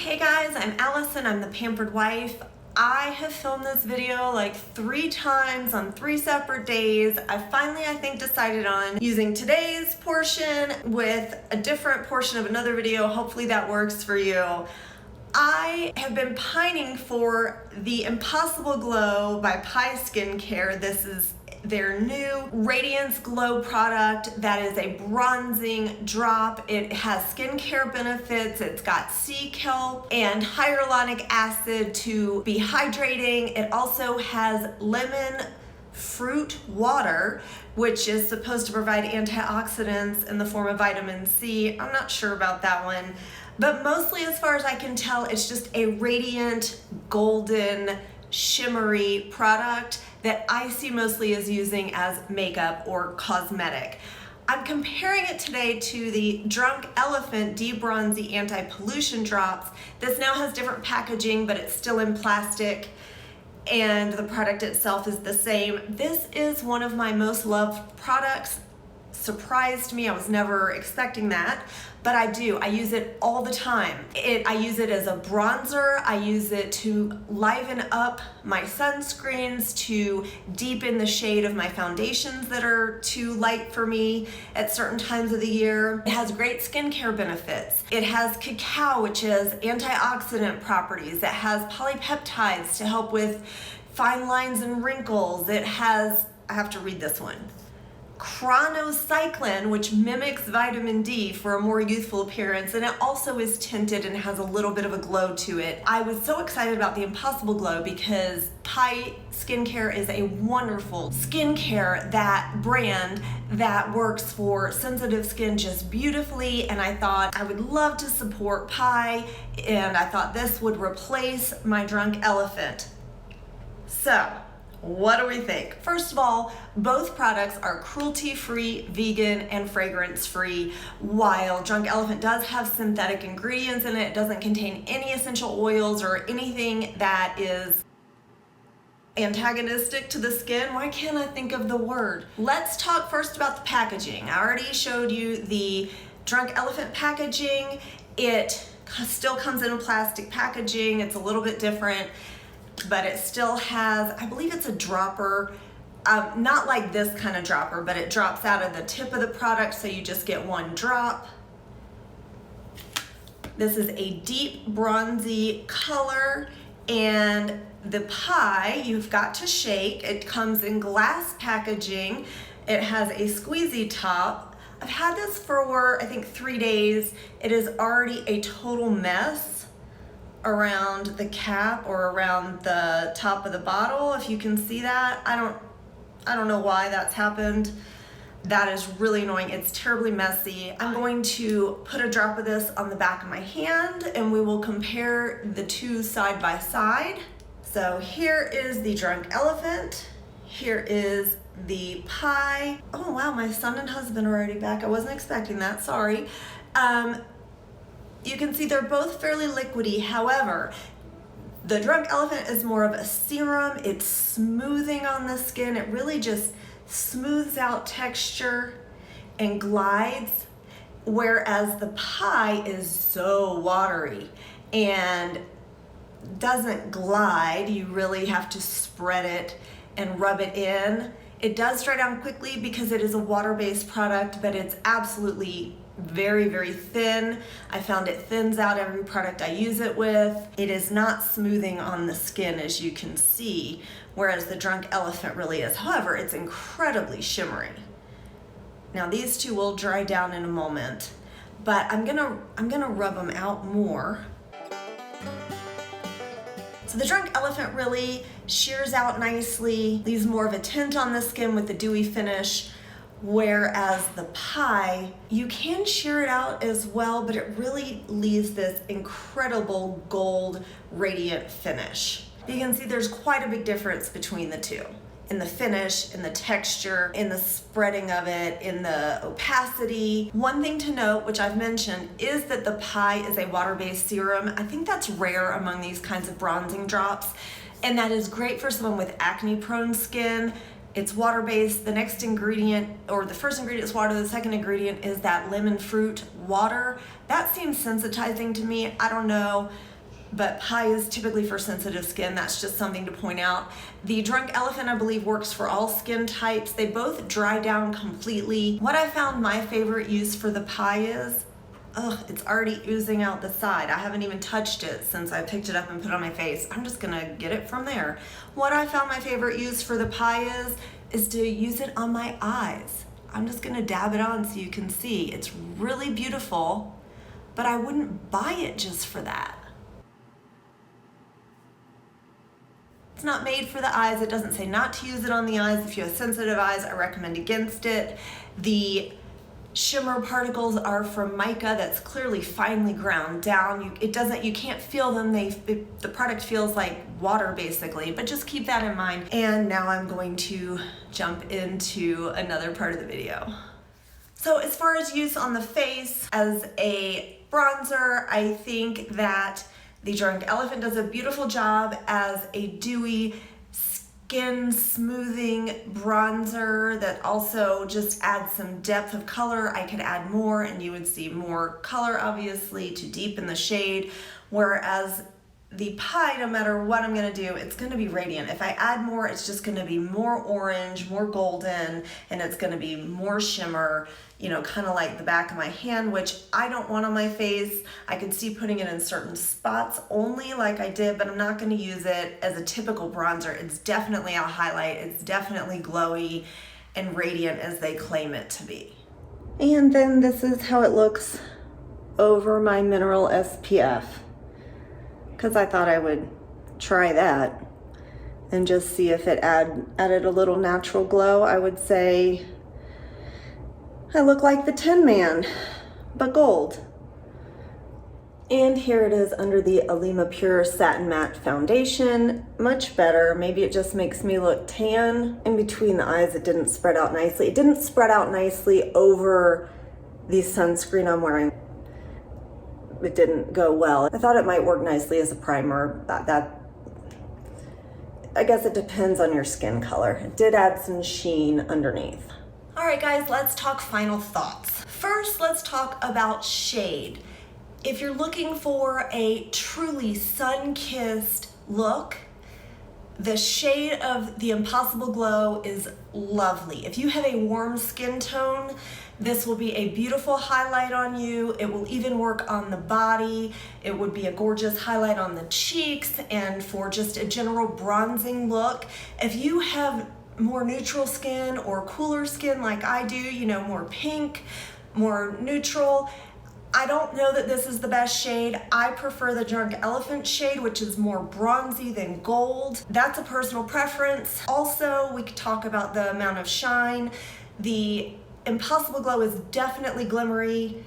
Hey guys, I'm Allison, I'm the Pampered Wife. I have filmed this video like 3 times on 3 separate days. I finally, I think, decided on using today's portion with a different portion of another video. Hopefully that works for you. I have been pining for the Impossible Glow by Pi Skincare. This is their new Radiance Glow product that is a bronzing drop. It has skincare benefits. It's got sea kelp and hyaluronic acid to be hydrating. It also has lemon fruit water, which is supposed to provide antioxidants in the form of vitamin C. I'm not sure about that one. But mostly, as far as I can tell, it's just a radiant, golden, shimmery product that I see mostly as using as makeup or cosmetic. I'm comparing it today to the Drunk Elephant D-Bronzi anti-pollution drops. This now has different packaging, but it's still in plastic, and the product itself is the same. This is one of my most loved products. Surprised me, I was never expecting that, but I do. I use it all the time. I use it as a bronzer. I use it to liven up my sunscreens, to deepen the shade of my foundations that are too light for me at certain times of the year. It has great skincare benefits. It has cacao, which has antioxidant properties. It has polypeptides to help with fine lines and wrinkles. It has, I have to read this one, chronocyclin, which mimics vitamin D for a more youthful appearance, and it also is tinted and has a little bit of a glow to it. I was so excited about the Impossible Glow because Pi Skincare is a wonderful skincare brand that works for sensitive skin just beautifully, and I thought I would love to support Pi, and I thought this would replace my Drunk Elephant. So, what do we think? First of all, both products are cruelty-free, vegan, and fragrance-free. While Drunk Elephant does have synthetic ingredients in it, it doesn't contain any essential oils or anything that is antagonistic to the skin. Why can't I think of the word? Let's talk first about the packaging. I already showed you the Drunk Elephant packaging. It still comes in a plastic packaging. It's a little bit different, but it still has, I believe it's a dropper, not like this kind of dropper, but it drops out of the tip of the product, so you just get one drop. This is a deep bronzy color, and the Pi, you've got to shake. It comes in glass packaging. It has a squeezy top. I've had this for, I think, 3 days. It is already a total mess around the cap or around the top of the bottle, if you can see that. I don't know why that's happened. That is really annoying. It's terribly messy. I'm going to put a drop of this on the back of my hand and we will compare the two side by side. So here is the Drunk Elephant. Here is the Pi. Oh wow, my son and husband are already back. I wasn't expecting that, sorry. You can see they're both fairly liquidy. However, the Drunk Elephant is more of a serum. It's smoothing on the skin. It really just smooths out texture and glides, whereas the Pi is so watery and doesn't glide. You really have to spread it and rub it in. It does dry down quickly because it is a water-based product, but it's absolutely very, very thin. I found it thins out every product I use it with. It is not smoothing on the skin, as you can see, whereas the Drunk Elephant really is. However, it's incredibly shimmery. Now these two will dry down in a moment, but I'm gonna rub them out more. So the Drunk Elephant really shears out nicely, leaves more of a tint on the skin with the dewy finish, whereas the Pi, you can shear it out as well, but it really leaves this incredible gold radiant finish. You can see there's quite a big difference between the two. In the finish, in the texture, in the spreading of it, in the opacity. One thing to note, which I've mentioned, is that the Pi is a water-based serum. I think that's rare among these kinds of bronzing drops, and that is great for someone with acne-prone skin. It's water-based. The next ingredient, or the first ingredient is water, the second ingredient is that lemon fruit water. That seems sensitizing to me. I don't know, but pie is typically for sensitive skin. That's just something to point out. The Drunk Elephant, I believe, works for all skin types. They both dry down completely. What I found my favorite use for the pie is, it's already oozing out the side. I haven't even touched it since I picked it up and put it on my face. I'm just gonna get it from there. What I found my favorite use for the pie is to use it on my eyes. I'm just gonna dab it on so you can see. It's really beautiful, but I wouldn't buy it just for that. It's not made for the eyes. It doesn't say not to use it on the eyes. If you have sensitive eyes, I recommend against it. The shimmer particles are from mica that's clearly finely ground down. You can't feel them. The product feels like water basically, but just keep that in mind. And now I'm going to jump into another part of the video. So as far as use on the face as a bronzer, I think that the Drunk Elephant does a beautiful job as a dewy skin smoothing bronzer that also just adds some depth of color. I could add more and you would see more color, obviously, to deepen the shade, whereas the pie, no matter what I'm gonna do, it's gonna be radiant. If I add more, it's just gonna be more orange, more golden, and it's gonna be more shimmer, kind of like the back of my hand, which I don't want on my face. I could see putting it in certain spots only like I did, but I'm not gonna use it as a typical bronzer. It's definitely a highlight. It's definitely glowy and radiant as they claim it to be. And then this is how it looks over my mineral SPF, because I thought I would try that and just see if it added a little natural glow. I would say I look like the Tin Man, but gold. And here it is under the Alima Pure Satin Matte Foundation. Much better. Maybe it just makes me look tan. In between the eyes, it didn't spread out nicely. It didn't spread out nicely over the sunscreen I'm wearing. It didn't go well. I thought it might work nicely as a primer. I guess it depends on your skin color. It did add some sheen underneath. All right, guys, let's talk final thoughts. First, let's talk about shade. If you're looking for a truly sun-kissed look, the shade of the Impossible Glow is lovely. If you have a warm skin tone, this will be a beautiful highlight on you. It will even work on the body. It would be a gorgeous highlight on the cheeks and for just a general bronzing look. If you have more neutral skin or cooler skin like I do, more pink, more neutral, I don't know that this is the best shade. I prefer the Drunk Elephant shade, which is more bronzy than gold. That's a personal preference. Also, we could talk about the amount of shine. The Impossible Glow is definitely glimmery,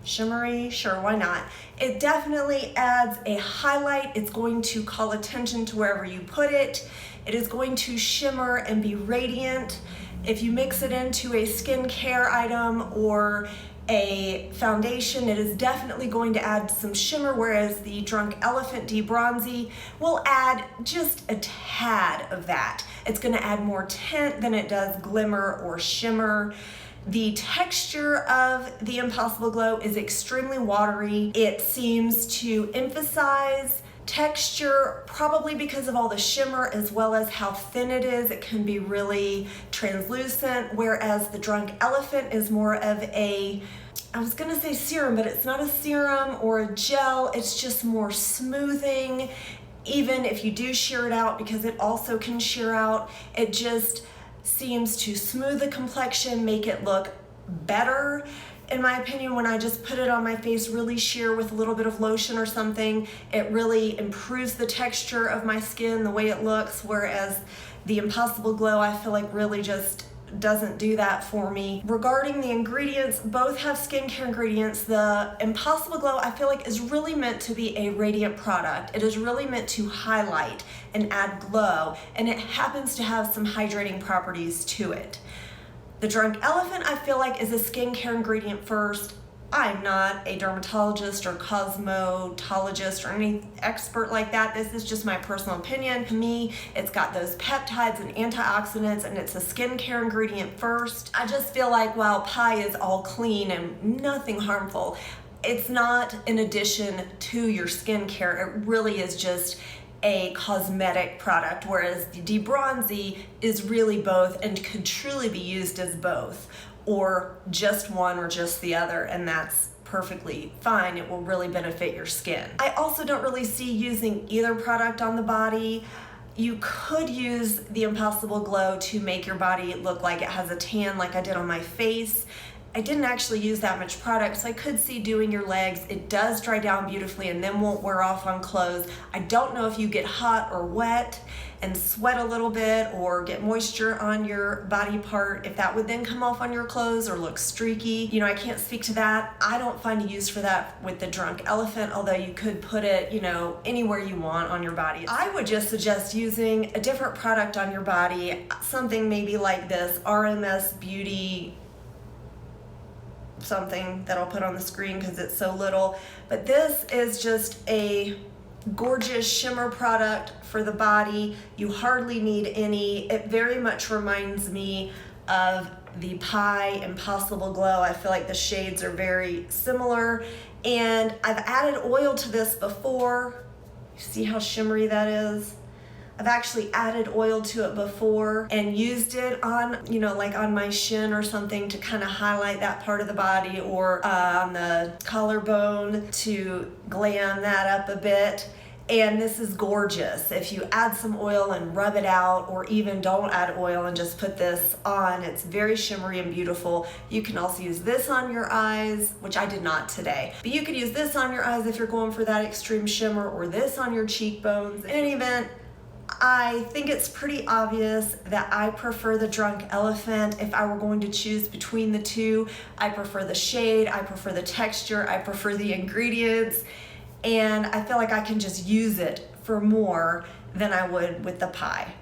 shimmery, sure, why not? It definitely adds a highlight. It's going to call attention to wherever you put it. It is going to shimmer and be radiant. If you mix it into a skincare item or a foundation, it is definitely going to add some shimmer, whereas the Drunk Elephant D-Bronzi will add just a tad of that. It's gonna add more tint than it does glimmer or shimmer. The texture of the Impossible Glow is extremely watery. It seems to emphasize texture, probably because of all the shimmer as well as how thin it is. It can be really translucent, whereas the Drunk Elephant is more of a, I was gonna say serum, but it's not a serum or a gel. It's just more smoothing. Even if you do shear it out, because it also can shear out, it just seems to smooth the complexion, make it look better. In my opinion, when I just put it on my face really sheer with a little bit of lotion or something, it really improves the texture of my skin, the way it looks, whereas the Impossible Glow, I feel like really just doesn't do that for me. Regarding the ingredients, both have skincare ingredients. The Impossible Glow, I feel like, is really meant to be a radiant product. It is really meant to highlight and add glow, and it happens to have some hydrating properties to it. The Drunk Elephant, I feel like, is a skincare ingredient first, I'm not a dermatologist or cosmetologist or any expert like that. This is just my personal opinion. To me, it's got those peptides and antioxidants, and it's a skincare ingredient first. I just feel like while pie is all clean and nothing harmful, it's not an addition to your skincare. It really is just a cosmetic product, whereas the D-Bronzi is really both and could truly be used as both, or just one or just the other, and that's perfectly fine. It will really benefit your skin. I also don't really see using either product on the body. You could use the Impossible Glow to make your body look like it has a tan like I did on my face. I didn't actually use that much product, so I could see doing your legs. It does dry down beautifully and then won't wear off on clothes. I don't know if you get hot or wet and sweat a little bit or get moisture on your body part, if that would then come off on your clothes or look streaky. You know, I can't speak to that. I don't find a use for that with the Drunk Elephant, although you could put it, you know, anywhere you want on your body. I would just suggest using a different product on your body, something maybe like this RMS Beauty something that I'll put on the screen because it's so little, but this is just a gorgeous shimmer product for the body. You hardly need any. It very much reminds me of the Pie Impossible Glow. I feel like the shades are very similar, and I've added oil to this before. You see how shimmery that is? I've actually added oil to it before and used it on, you know, like on my shin or something to kind of highlight that part of the body, or on the collarbone to glam that up a bit. And this is gorgeous. If you add some oil and rub it out, or even don't add oil and just put this on, it's very shimmery and beautiful. You can also use this on your eyes, which I did not today, but you could use this on your eyes if you're going for that extreme shimmer, or this on your cheekbones. In any event, I think it's pretty obvious that I prefer the Drunk Elephant. If I were going to choose between the two, I prefer the shade, I prefer the texture, I prefer the ingredients, and I feel like I can just use it for more than I would with the Pie.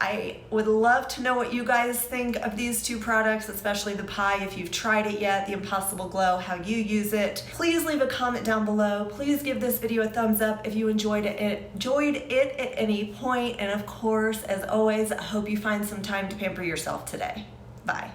I would love to know what you guys think of these two products, especially the Pie, if you've tried it yet, the Impossible Glow, how you use it. Please leave a comment down below. Please give this video a thumbs up if you enjoyed it at any point. And of course, as always, I hope you find some time to pamper yourself today. Bye.